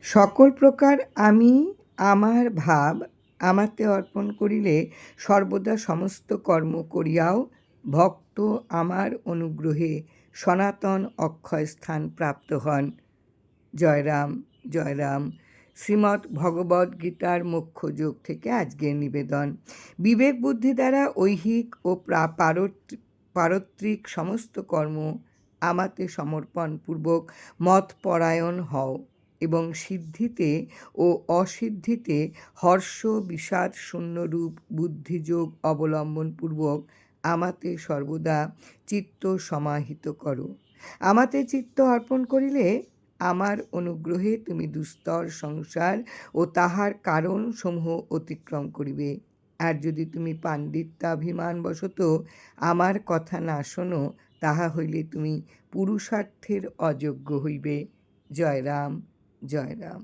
সকল প্রকার আমি আমার ভাব আমাতে অর্পণ করিলে সর্বদা সমস্ত কর্ম করিয়াও ভক্ত আমার অনুগ্রহে সনাতন অক্ষয় স্থান প্রাপ্ত হন। জয়রাম জয়রাম। শ্রীমদ্ ভগবদ্ গীতার মোক্ষযোগ থেকে আজকের নিবেদন। বিবেক বুদ্ধি দ্বারা ঐহিক ও পারত্রিক সমস্ত কর্ম আমাতে সমর্পণপূর্বক মতপরায়ণ হও এবং সিদ্ধিতে ও অসিদ্ধিতে হর্ষ বিষাদ শূন্যরূপ বুদ্ধিযোগ অবলম্বনপূর্বক আমাতে সর্বদা চিত্ত সমাহিত করো। আমাতে চিত্ত অর্পণ করিলে আমার অনুগ্রহে তুমি দুস্তর সংসার ও তাহার কারণ সমূহ অতিক্রম করিবে। আর যদি তুমি পাণ্ডিত্যাভিমানবশত আমার কথা না শোনো, তাহা হইলে তুমি পুরুষার্থের অযোগ্য হইবে। জয় রাম জয় রাম।